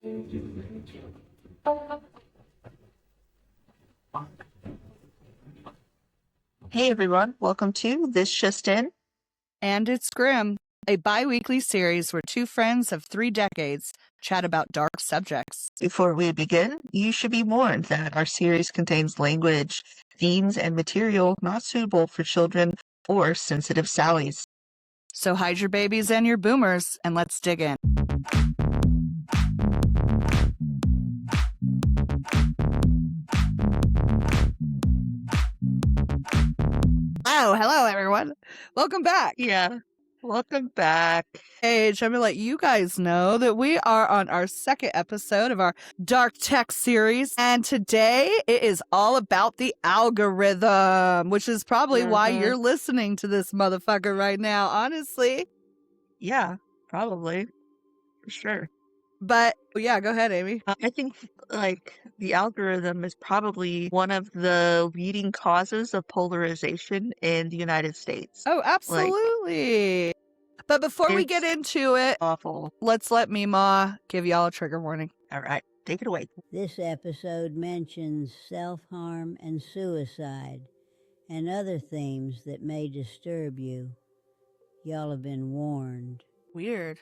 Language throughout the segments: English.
Hey everyone, welcome to This Just In. And It's Grim, a bi-weekly series where two friends of 3 decades chat about dark subjects. Before we begin, you should be warned that our series contains language, themes, and material not suitable for children or sensitive Sallies. So hide your babies and your boomers, and let's dig in. Oh, hello everyone. Welcome back. Yeah, welcome back. I'm going to let you guys know that we are on our second episode of our Dark Tech series. And today it is all about the algorithm, which is probably why you're listening to this motherfucker right now, honestly. Yeah, probably. For sure. But yeah, go ahead, Amy. I think the algorithm is probably one of the leading causes of polarization in the United States. Oh, absolutely. But before we get into it, Awful. let's let Mima give y'all a trigger warning. All right, take it away. This episode mentions self-harm and suicide and other themes that may disturb you. Y'all have been warned. Weird.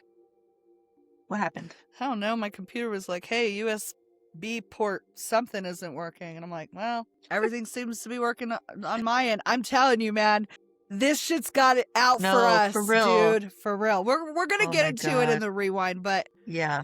What happened? I don't know. My computer was like, hey, USB port something isn't working. And I'm like, well, everything seems to be working on my end. I'm telling you, man, this shit's got it out for us, for real. dude. For real. We're going to get into it in the rewind, but yeah,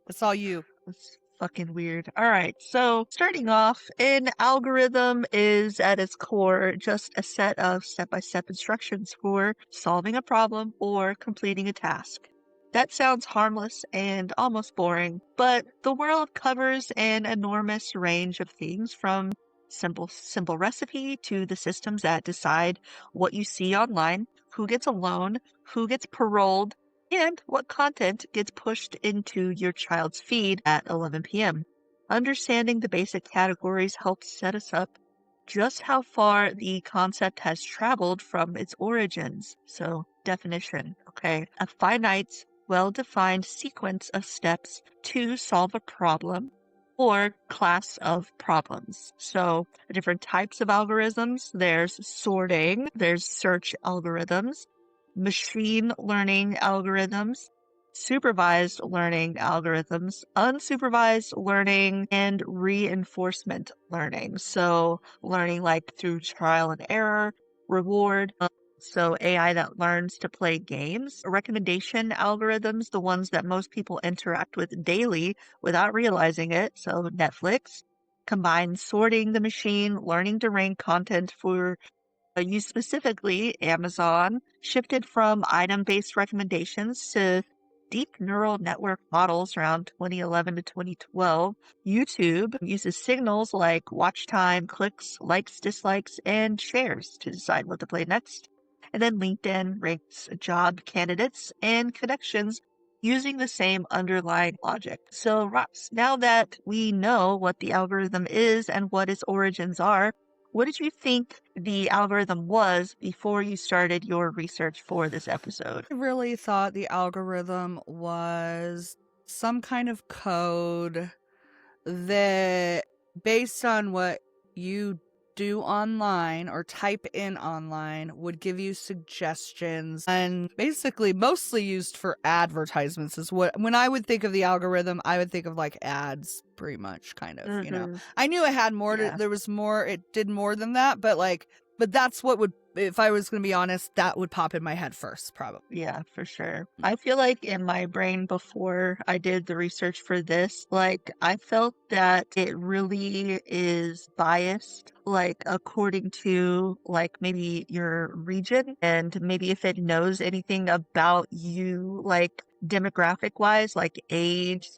it's all you. It's fucking weird. All right, so starting off, an algorithm is at its core just a set of step-by-step instructions for solving a problem or completing a task. That sounds harmless and almost boring, but the world covers an enormous range of things from simple recipe to the systems that decide what you see online, who gets a loan, who gets paroled, and what content gets pushed into your child's feed at 11 p.m. Understanding the basic categories helps set us up just how far the concept has traveled from its origins. So, definition, okay? A finite, well-defined sequence of steps to solve a problem or class of problems. So, different types of algorithms. There's sorting, there's search algorithms, machine learning algorithms, supervised learning algorithms, unsupervised learning, and reinforcement learning. So learning like through trial and error, reward. So AI that learns to play games, recommendation algorithms, the ones that most people interact with daily without realizing it. So Netflix, combined sorting the machine, learning to rank content for you specifically, Amazon, shifted from item-based recommendations to deep neural network models around 2011 to 2012. YouTube uses signals like watch time, clicks, likes, dislikes, and shares to decide what to play next. And then LinkedIn ranks job candidates and connections using the same underlying logic. So, Ross, now that we know what the algorithm is and what its origins are, what did you think the algorithm was before you started your research for this episode? I really thought the algorithm was some kind of code that, based on what you do online or type in online, would give you suggestions, and basically mostly used for advertisements is what, when I would think of the algorithm, I would think of like ads, pretty much, kind of, you know. I knew it had more Yeah. there was more, it did more than that, but that's what would, if I was going to be honest, that would pop in my head first, probably. Yeah, for sure. I feel like in my brain before I did the research for this, like I felt that it really is biased, like according to like maybe your region and maybe if it knows anything about you, like demographic wise, like age,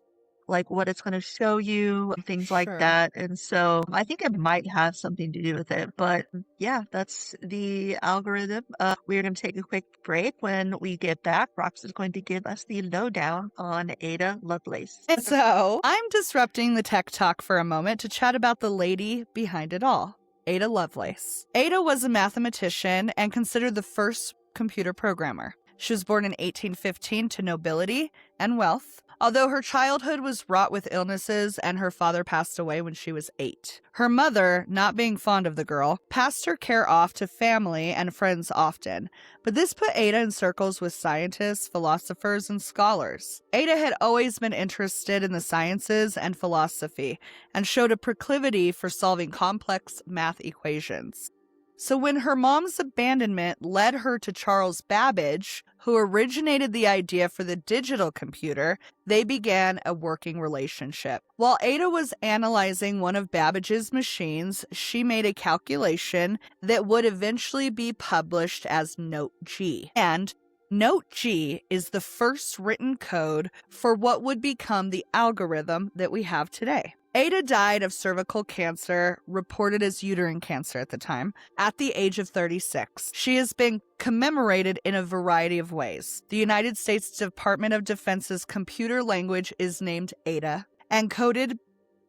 like what it's going to show you, things like Sure. that. And so I think it might have something to do with it. But yeah, that's the algorithm. We're going to take a quick break. When we get back, Rox is going to give us the lowdown on Ada Lovelace. And so I'm disrupting the tech talk for a moment to chat about the lady behind it all, Ada Lovelace. Ada was a mathematician and considered the first computer programmer. She was born in 1815 to nobility and wealth, although her childhood was wrought with illnesses and her father passed away when she was 8. Her mother, not being fond of the girl, passed her care off to family and friends often, but this put Ada in circles with scientists, philosophers, and scholars. Ada had always been interested in the sciences and philosophy and showed a proclivity for solving complex math equations. So when her mom's abandonment led her to Charles Babbage, who originated the idea for the digital computer, they began a working relationship. While Ada was analyzing one of Babbage's machines, she made a calculation that would eventually be published as Note G. And Note G is the first written code for what would become the algorithm that we have today. Ada died of cervical cancer, reported as uterine cancer at the time, at the age of 36. She has been commemorated in a variety of ways. The United States Department of Defense's computer language is named Ada and coded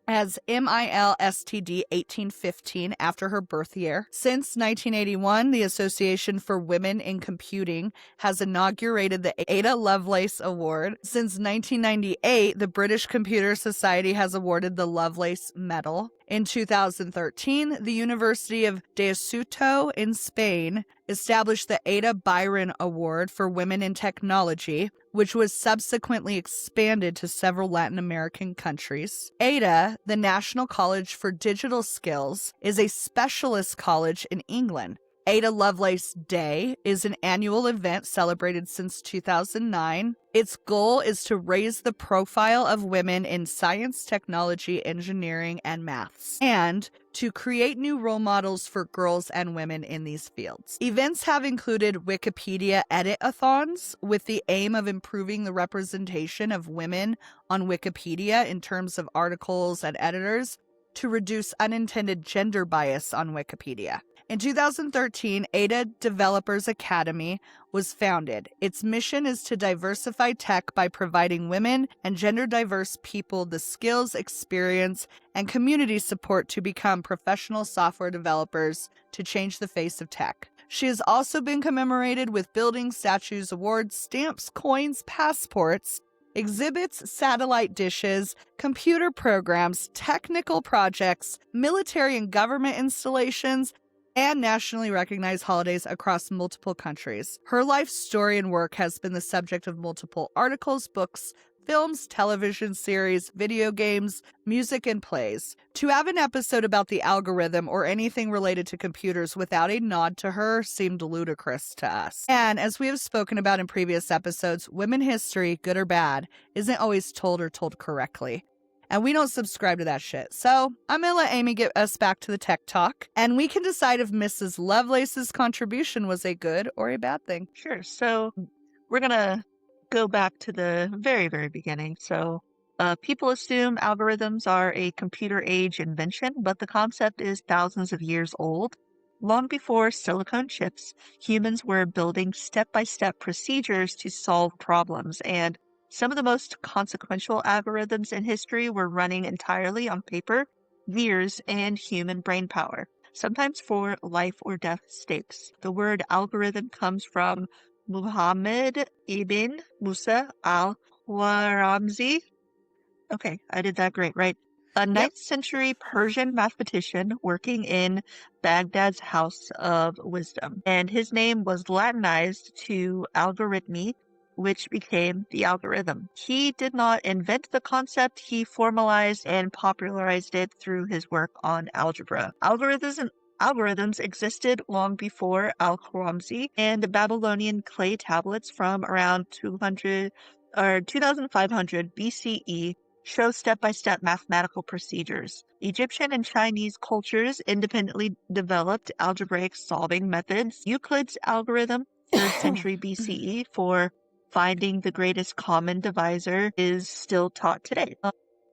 as MILSTD 1815 after her birth year. Since 1981, the Association for Women in Computing has inaugurated the Ada Lovelace Award. Since 1998, the British Computer Society has awarded the Lovelace Medal. In 2013, the University of Deustuto in Spain established the Ada Byron Award for Women in Technology, which was subsequently expanded to several Latin American countries. Ada, the National College for Digital Skills, is a specialist college in England. Ada Lovelace Day is an annual event celebrated since 2009. Its goal is to raise the profile of women in science, technology, engineering, and maths, and to create new role models for girls and women in these fields. Events have included Wikipedia edit-a-thons with the aim of improving the representation of women on Wikipedia in terms of articles and editors to reduce unintended gender bias on Wikipedia. In 2013, Ada Developers Academy was founded. Its mission is to diversify tech by providing women and gender-diverse people the skills, experience, and community support to become professional software developers to change the face of tech. She has also been commemorated with buildings, statues, awards, stamps, coins, passports, exhibits, satellite dishes, computer programs, technical projects, military and government installations, and nationally recognized holidays across multiple countries. Her life story and work has been the subject of multiple articles, books, films, television series, video games, music, and plays. To have an episode about the algorithm or anything related to computers without a nod to her seemed ludicrous to us. And as we have spoken about in previous episodes, women history, good or bad, isn't always told or told correctly. And we don't subscribe to that shit. So I'm going to let Amy get us back to the tech talk, and we can decide if Mrs. Lovelace's contribution was a good or a bad thing. Sure. So we're going to go back to the very, very beginning. So people assume algorithms are a computer age invention, but the concept is thousands of years old. Long before silicon chips, humans were building step-by-step procedures to solve problems, and some of the most consequential algorithms in history were running entirely on paper, gears, and human brain power, sometimes for life or death stakes. The word algorithm comes from Muhammad ibn Musa al-Khwarizmi. Okay, I did that great, right? A 9th century Persian mathematician working in Baghdad's House of Wisdom. And his name was Latinized to algorithmi, which became the algorithm. He did not invent the concept, he formalized and popularized it through his work on algebra. Algorithms existed long before Al-Khwarizmi, and the Babylonian clay tablets from around 2500 BCE show step-by-step mathematical procedures. Egyptian and Chinese cultures independently developed algebraic solving methods. Euclid's algorithm, 3rd century BCE, for finding the greatest common divisor is still taught today.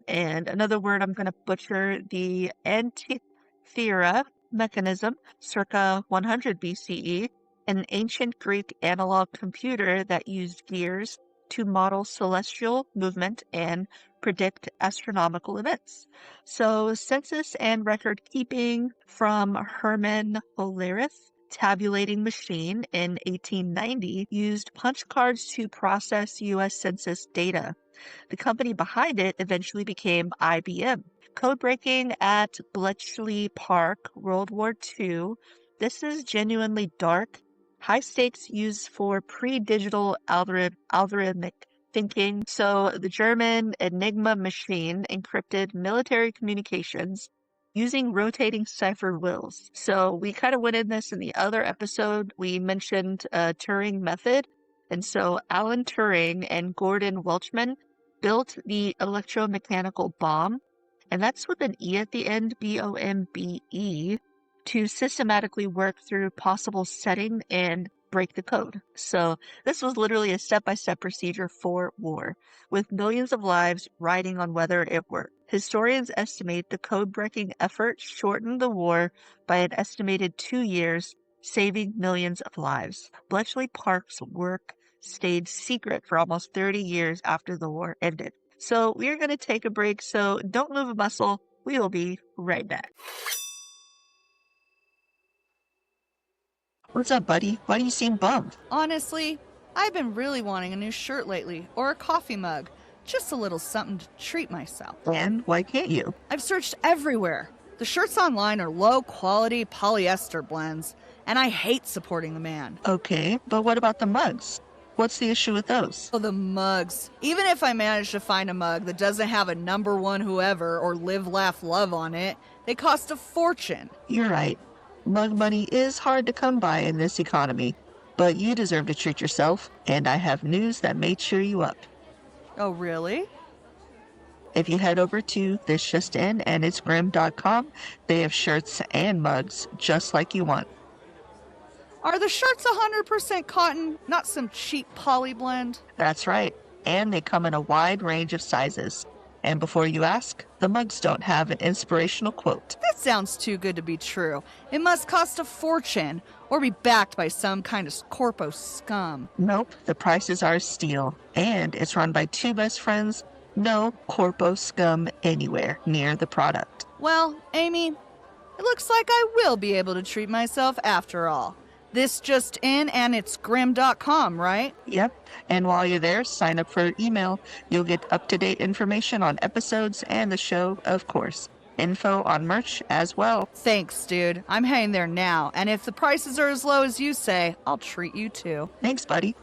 And another word I'm going to butcher, the Antikythera mechanism, circa 100 BCE, an ancient Greek analog computer that used gears to model celestial movement and predict astronomical events. So census and record keeping from Hermann Hollerith tabulating machine in 1890 used punch cards to process U.S. Census data. The company behind it eventually became IBM. Code breaking at Bletchley Park, World War II. This is genuinely dark. High stakes used for pre-digital algorithmic thinking. So the German Enigma machine encrypted military communications using rotating cipher wheels. So we kind of went in this in the other episode. We mentioned Turing method. And so Alan Turing and Gordon Welchman built the electromechanical bomb, and that's with an E at the end, BOMBE, to systematically work through possible setting and break the code. So this was literally a step-by-step procedure for war, with millions of lives riding on whether it worked. Historians estimate the code-breaking effort shortened the war by an estimated 2 years, saving millions of lives. Bletchley Park's work stayed secret for almost 30 years after the war ended. So we're going to take a break, so don't move a muscle. We will be right back. What's up, buddy? Why do you seem bummed? Honestly, I've been really wanting a new shirt lately, or a coffee mug. Just a little something to treat myself. And why can't you? I've searched everywhere. The shirts online are low-quality polyester blends, and I hate supporting the man. Okay, but what about the mugs? What's the issue with those? Oh, the mugs. Even if I manage to find a mug that doesn't have a number one whoever or live, laugh, love on it, they cost a fortune. You're right. Mug money is hard to come by in this economy, but you deserve to treat yourself, and I have news that may cheer you up. Oh, really? If you head over to thisjustin and itsgrim.com, they have shirts and mugs just like you want. Are the shirts 100% cotton, not some cheap poly blend? That's right, and they come in a wide range of sizes. And before you ask, the mugs don't have an inspirational quote. That sounds too good to be true. It must cost a fortune, or be backed by some kind of corpo scum. Nope, the prices are steel, and it's run by two best friends. No corpo scum anywhere near the product. Well, Amy, it looks like I will be able to treat myself after all. This just in, and it's grim.com, right? Yep, and while you're there, sign up for email. You'll get up-to-date information on episodes and the show, of course. Info on merch as well. Thanks, dude. I'm heading there now, and if the prices are as low as you say, I'll treat you too. Thanks, buddy.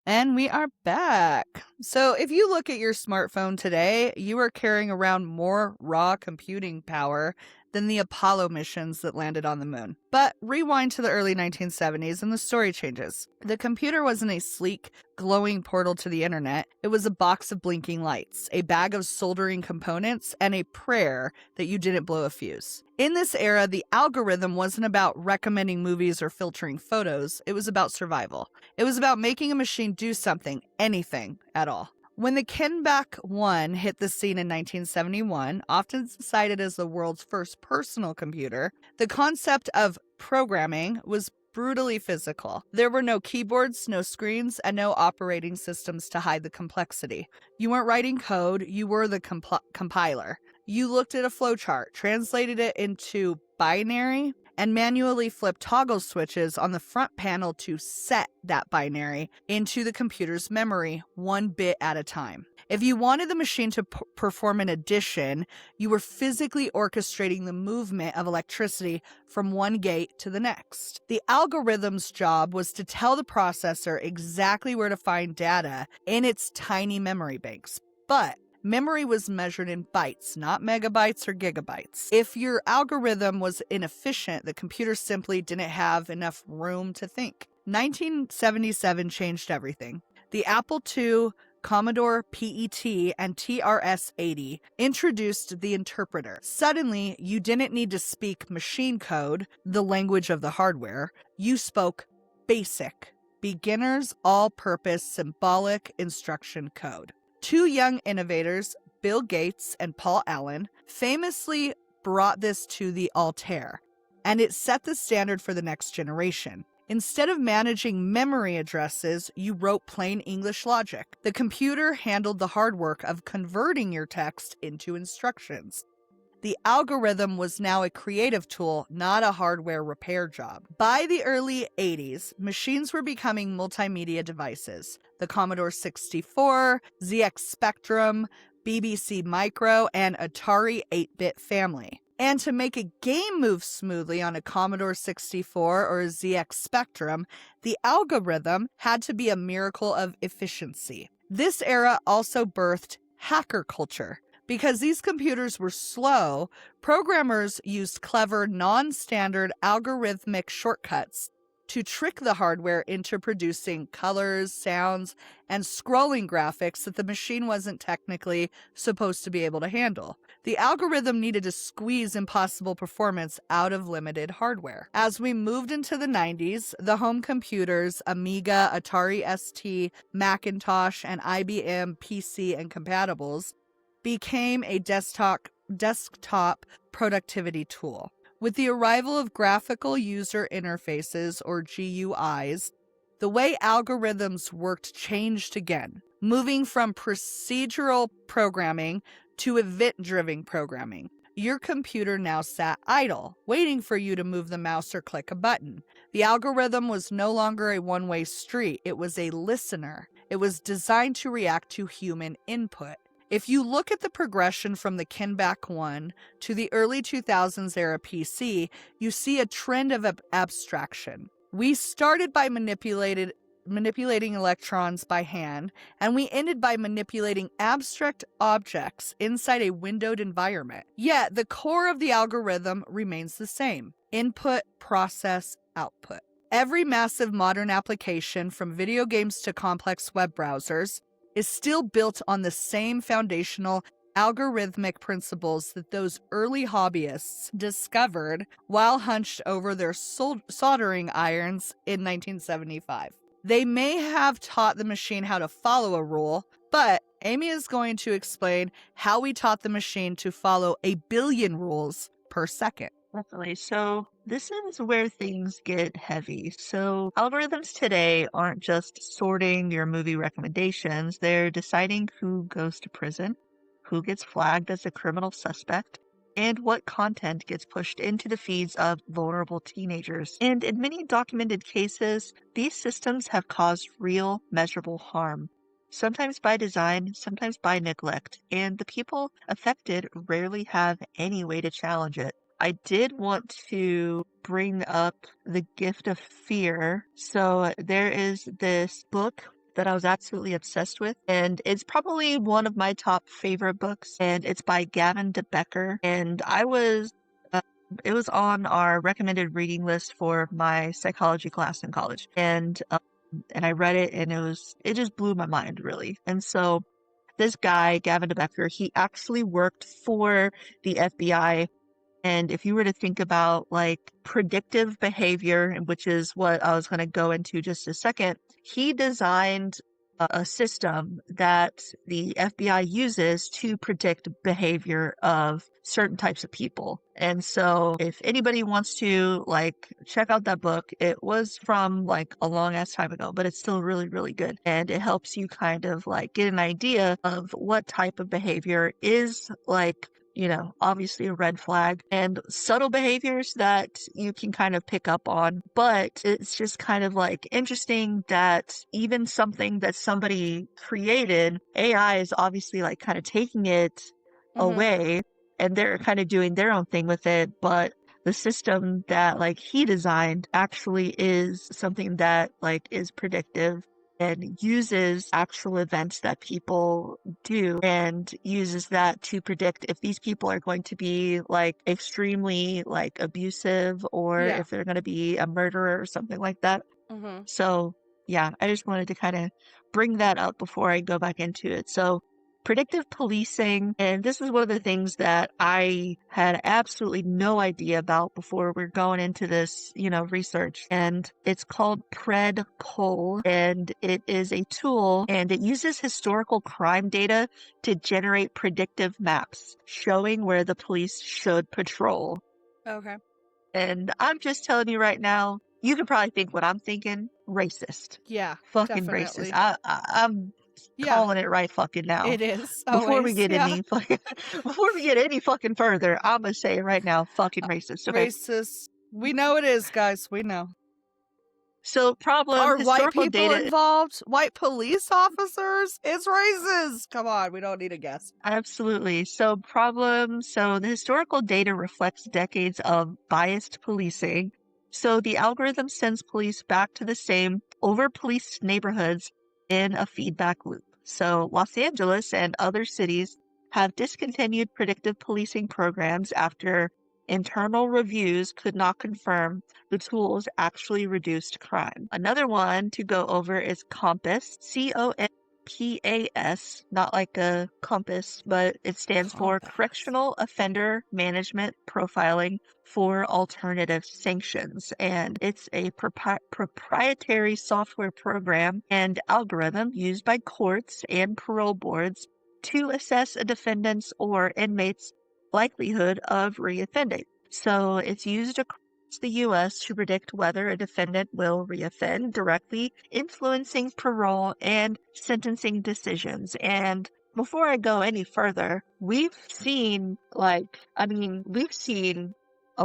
And we are back. So if you look at your smartphone today, you are carrying around more raw computing power than the Apollo missions that landed on the moon. But rewind to the early 1970s and the story changes. The computer wasn't a sleek, glowing portal to the internet. It was a box of blinking lights, a bag of soldering components, and a prayer that you didn't blow a fuse. In this era, the algorithm wasn't about recommending movies or filtering photos. It was about survival. It was about making a machine do something, anything at all. When the Kinback 1 hit the scene in 1971, often cited as the world's first personal computer, the concept of programming was brutally physical. There were no keyboards, no screens, and no operating systems to hide the complexity. You weren't writing code, you were the compiler. You looked at a flowchart, translated it into binary, and manually flipped toggle switches on the front panel to set that binary into the computer's memory, one bit at a time. If you wanted the machine to perform an addition, you were physically orchestrating the movement of electricity from one gate to the next. The algorithm's job was to tell the processor exactly where to find data in its tiny memory banks. But memory was measured in bytes, not megabytes or gigabytes. If your algorithm was inefficient, the computer simply didn't have enough room to think. 1977 changed everything. The Apple II, Commodore PET, and TRS-80 introduced the interpreter. Suddenly, you didn't need to speak machine code, the language of the hardware. You spoke BASIC, beginner's all-purpose symbolic instruction code. Two young innovators, Bill Gates and Paul Allen, famously brought this to the Altair, and it set the standard for the next generation. Instead of managing memory addresses, you wrote plain English logic. The computer handled the hard work of converting your text into instructions. The algorithm was now a creative tool, not a hardware repair job. By the early 80s, machines were becoming multimedia devices. The Commodore 64, ZX Spectrum, BBC Micro, and Atari 8-bit family. And to make a game move smoothly on a Commodore 64 or a ZX Spectrum, the algorithm had to be a miracle of efficiency. This era also birthed hacker culture. Because these computers were slow, programmers used clever, non-standard algorithmic shortcuts to trick the hardware into producing colors, sounds, and scrolling graphics that the machine wasn't technically supposed to be able to handle. The algorithm needed to squeeze impossible performance out of limited hardware. As we moved into the 90s, the home computers, Amiga, Atari ST, Macintosh, and IBM PC and compatibles, became a desktop productivity tool. With the arrival of graphical user interfaces, or GUIs, the way algorithms worked changed again, moving from procedural programming to event-driven programming. Your computer now sat idle, waiting for you to move the mouse or click a button. The algorithm was no longer a one-way street, it was a listener. It was designed to react to human input. If you look at the progression from the Kinback 1 to the early 2000s era PC, you see a trend of abstraction. We started by manipulating electrons by hand, and we ended by manipulating abstract objects inside a windowed environment. Yet, the core of the algorithm remains the same: input, process, output. Every massive modern application, from video games to complex web browsers, is still built on the same foundational algorithmic principles that those early hobbyists discovered while hunched over their soldering irons in 1975. They may have taught the machine how to follow a rule, but Amy is going to explain how we taught the machine to follow 1 billion rules per second. Definitely. So this is where things get heavy. So algorithms today aren't just sorting your movie recommendations. They're deciding who goes to prison, who gets flagged as a criminal suspect, and what content gets pushed into the feeds of vulnerable teenagers. And in many documented cases, these systems have caused real, measurable harm. Sometimes by design, sometimes by neglect, and the people affected rarely have any way to challenge it. I did want to bring up The Gift of Fear. So there is this book that I was absolutely obsessed with, and it's probably one of my top favorite books, and it's by Gavin de Becker. And it was on our recommended reading list for my psychology class in college, and I read it, and it just blew my mind, really. And so this guy, Gavin de Becker, he actually worked for the FBI. And if you were to think about like predictive behavior, which is what I was going to go into just a second, he designed a system that the FBI uses to predict behavior of certain types of people. And so if anybody wants to like check out that book, it was from like a long ass time ago, but it's still really, really good. And it helps you kind of like get an idea of what type of behavior is like, obviously a red flag, and subtle behaviors that you can kind of pick up on. But it's just kind of like interesting that even something that somebody created, AI is obviously like kind of taking it away, and they're kind of doing their own thing with it. But the system that like he designed actually is something that like is predictive and uses actual events that people do and uses that to predict if these people are going to be like extremely like abusive or if they're going to be a murderer or something like that. So yeah, I just wanted to kind of bring that up before I go back into it. So predictive policing, and this is one of the things that I had absolutely no idea about before we're going into this, research. And it's called PredPol, and it is a tool, and it uses historical crime data to generate predictive maps showing where the police should patrol. Okay. And I'm just telling you right now, you can probably think what I'm thinking. Racist. Yeah. Fucking definitely. racist. Yeah, calling it right fucking now. it is. Before we Always. get Yeah. any fucking, before we get any fucking further, I'm gonna say it right now, fucking racist. Okay. Racist. We know it is, guys. We know. So problem, Are white historical people data. involved? White police officers? It's racist. Come on, we don't need a guess. Absolutely. So the historical data reflects decades of biased policing. So the algorithm sends police back to the same over-policed neighborhoods in a feedback loop. So Los Angeles and other cities have discontinued predictive policing programs after internal reviews could not confirm the tools actually reduced crime. Another one to go over is COMPAS, COMPAS, not like a compass, but it stands for Compass. Correctional Offender Management Profiling for Alternative Sanctions. And it's a proprietary software program and algorithm used by courts and parole boards to assess a defendant's or inmate's likelihood of reoffending. So it's used across the U.S. to predict whether a defendant will reoffend, directly influencing parole and sentencing decisions. And before I go any further, we've seen a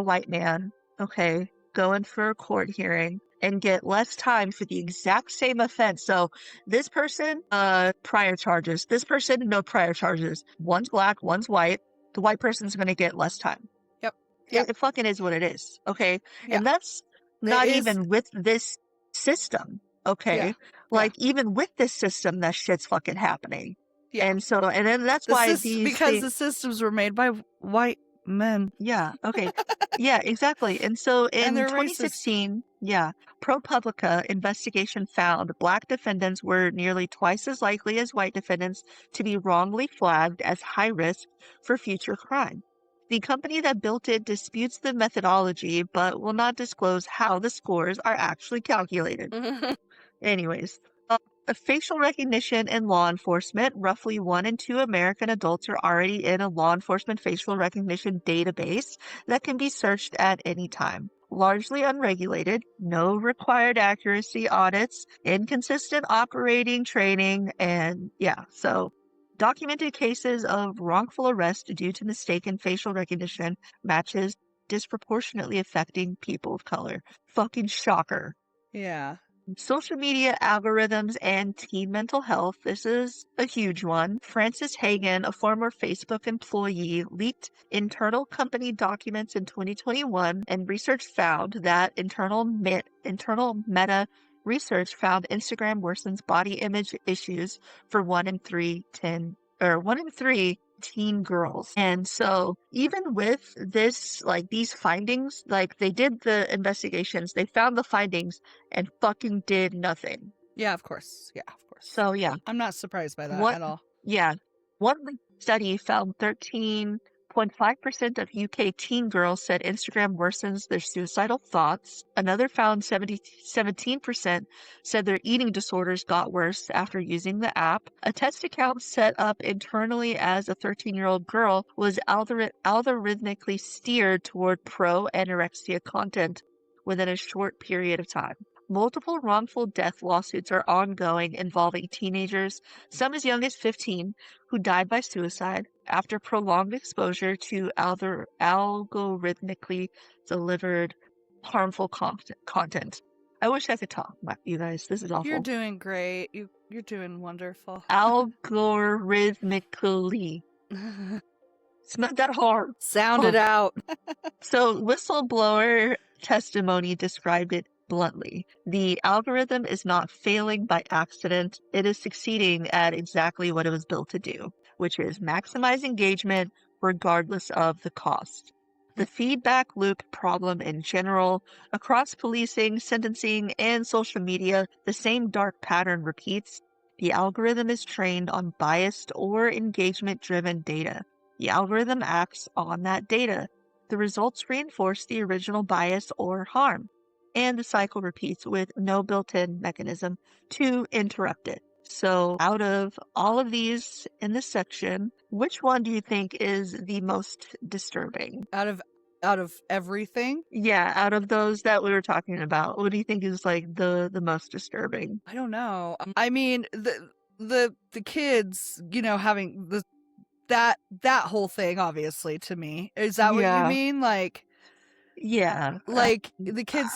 white man, okay, go in for a court hearing and get less time for the exact same offense. So this person, prior charges. This person, no prior charges. One's black, one's white. The white person's going to get less time. Yep. Yep. It fucking is what it is, okay? Yeah. And that's not is- even with this system, okay? Yeah. Like, even with this system, that shit's fucking happening. Yeah. And then that's why because the systems were made by white men. Yeah, okay. Yeah, exactly. And so in And they're 2016, ProPublica investigation found black defendants were nearly twice as likely as white defendants to be wrongly flagged as high risk for future crime. The company that built it disputes the methodology, but will not disclose how the scores are actually calculated. Anyways, facial recognition in law enforcement. Roughly 1 in 2 American adults are already in a law enforcement facial recognition database that can be searched at any time. Largely unregulated, no required accuracy audits, inconsistent operating training, and so documented cases of wrongful arrest due to mistaken facial recognition matches disproportionately affecting people of color. Fucking shocker. Yeah. Social media algorithms and teen mental health. This is a huge one. Frances Hagen, a former Facebook employee, leaked internal company documents in 2021, and research found that internal Meta research found Instagram worsens body image issues for 1 in 3 teen girls. And so even with this, like these findings, like they did the investigations, they found the findings and fucking did nothing. Yeah, of course. Yeah, of course. So yeah. I'm not surprised by that at all. Yeah. One study found 13.5% of UK teen girls said Instagram worsens their suicidal thoughts. Another found 17% said their eating disorders got worse after using the app. A test account set up internally as a 13-year-old girl was algorithmically steered toward pro-anorexia content within a short period of time. Multiple wrongful death lawsuits are ongoing involving teenagers, some as young as 15, who died by suicide after prolonged exposure to algorithmically delivered harmful content. I wish I could talk, you guys. This is awful. You're doing great. You're doing wonderful. Algorithmically. It's not that hard. Sound it out. So, whistleblower testimony described it bluntly. The algorithm is not failing by accident. It is succeeding at exactly what it was built to do, which is maximize engagement regardless of the cost. The feedback loop problem in general, across policing, sentencing, and social media, the same dark pattern repeats. The algorithm is trained on biased or engagement-driven data. The algorithm acts on that data. The results reinforce the original bias or harm, and the cycle repeats with no built-in mechanism to interrupt it. So out of all of these in this section, which one do you think is the most disturbing? Out of everything? Yeah, out of those that we were talking about, what do you think is like the most disturbing? I don't know. I mean, the kids, having that whole thing, obviously, to me. Is that what you Yeah. mean? Yeah. Like the kids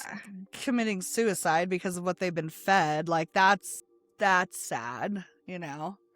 committing suicide because of what they've been fed, like that's sad,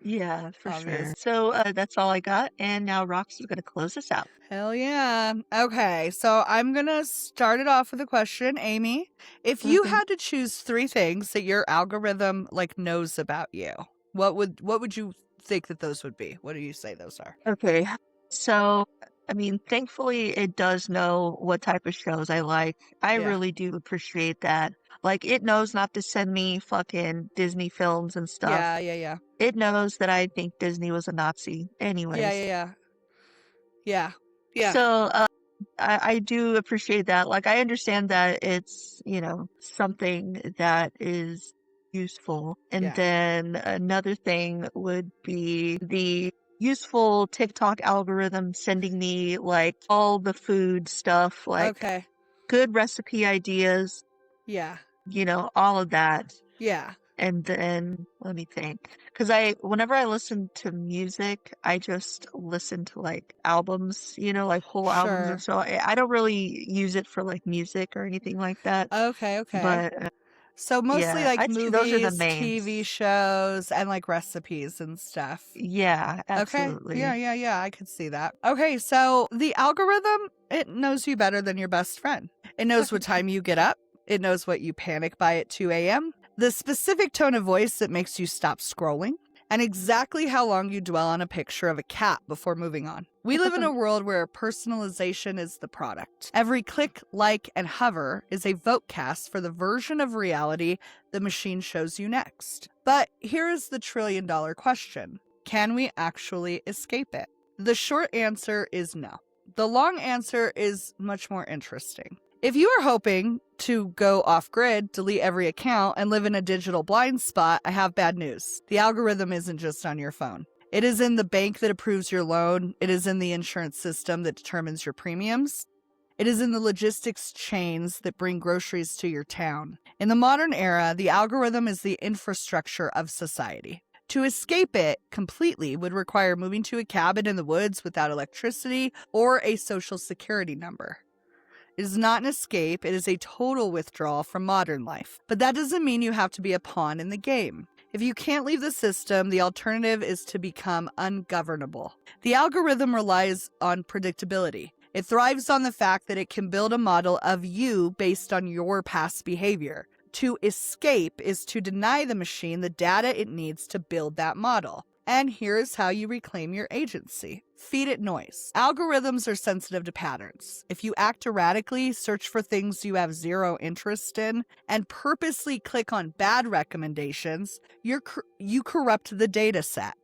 Yeah, for obvious. sure. So that's all I got. And now Rox is going to close us out. Hell yeah. Okay, so I'm gonna start it off with a question, Amy. If you had to choose 3 things that your algorithm knows about you, what would you think that those would be? What do you say those are? Okay. So, I mean, thankfully, it does know what type of shows I like. I Yeah. really do appreciate that. Like, it knows not to send me fucking Disney films and stuff. Yeah. It knows that I think Disney was a Nazi, anyways. Yeah. So, I do appreciate that. Like, I understand that it's, something that is useful. And Yeah. then another thing would be the useful TikTok algorithm sending me all the food stuff, Okay. good recipe ideas, Yeah. all of that. Yeah. And then let me think, because whenever I listen to music, I just listen to albums, whole albums, Sure. and so I don't really use it for music or anything like that. Okay. But So mostly yeah, I'd say those are the movies, mains. TV shows, and recipes and stuff. Yeah, Okay. absolutely. Yeah. I could see that. Okay, so the algorithm, it knows you better than your best friend. It knows what time you get up. It knows what you panic by at 2 a.m., the specific tone of voice that makes you stop scrolling, and exactly how long you dwell on a picture of a cat before moving on. We live in a world where personalization is the product. Every click, like, and hover is a vote cast for the version of reality the machine shows you next. But here is the trillion-dollar question. Can we actually escape it? The short answer is no. The long answer is much more interesting. If you are hoping to go off-grid, delete every account, and live in a digital blind spot, I have bad news. The algorithm isn't just on your phone. It is in the bank that approves your loan. It is in the insurance system that determines your premiums. It is in the logistics chains that bring groceries to your town. In the modern era, the algorithm is the infrastructure of society. To escape it completely would require moving to a cabin in the woods without electricity or a social security number. It is not an escape, it is a total withdrawal from modern life. But that doesn't mean you have to be a pawn in the game. If you can't leave the system, the alternative is to become ungovernable. The algorithm relies on predictability. It thrives on the fact that it can build a model of you based on your past behavior. To escape is to deny the machine the data it needs to build that model. And here's how you reclaim your agency. Feed it noise. Algorithms are sensitive to patterns. If you act erratically, search for things you have zero interest in, and purposely click on bad recommendations, you corrupt the data set.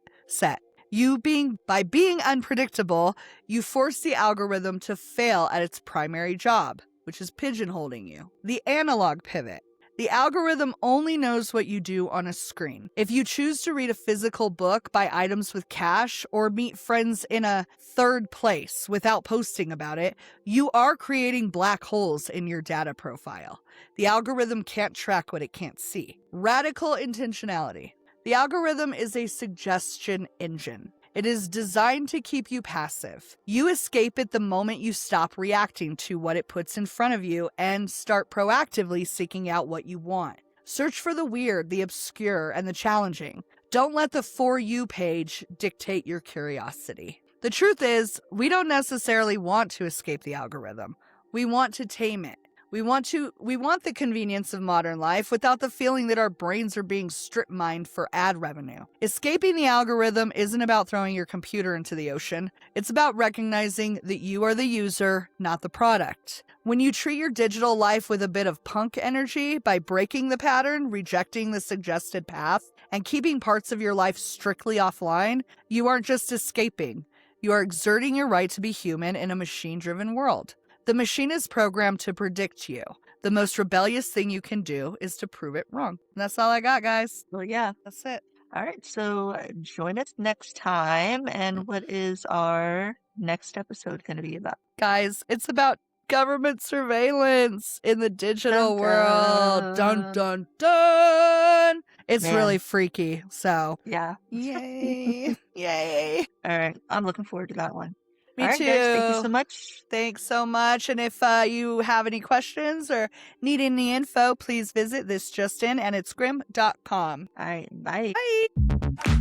By being unpredictable, you force the algorithm to fail at its primary job, which is pigeonholing you. The analog pivot. The algorithm only knows what you do on a screen. If you choose to read a physical book, buy items with cash, or meet friends in a third place without posting about it, you are creating black holes in your data profile. The algorithm can't track what it can't see. Radical intentionality. The algorithm is a suggestion engine. It is designed to keep you passive. You escape it the moment you stop reacting to what it puts in front of you and start proactively seeking out what you want. Search for the weird, the obscure, and the challenging. Don't let the For You page dictate your curiosity. The truth is, we don't necessarily want to escape the algorithm. We want to tame it. We want the convenience of modern life without the feeling that our brains are being strip-mined for ad revenue. Escaping the algorithm isn't about throwing your computer into the ocean. It's about recognizing that you are the user, not the product. When you treat your digital life with a bit of punk energy by breaking the pattern, rejecting the suggested path, and keeping parts of your life strictly offline, you aren't just escaping. You are exerting your right to be human in a machine-driven world. The machine is programmed to predict you. The most rebellious thing you can do is to prove it wrong. And that's all I got, guys. Well, yeah. That's it. All right. So join us next time. And what is our next episode going to be about? Guys, it's about government surveillance in the digital Dun, world. Dun dun. dun dun. It's Man. really freaky. So, Yeah. yay. Yay. All right. I'm looking forward to that one. Me All right, too. guys. Thank you so much. Thanks so much. And if you have any questions or need any info, please visit thisjustinanditsgrim.com. All right. Bye. Bye.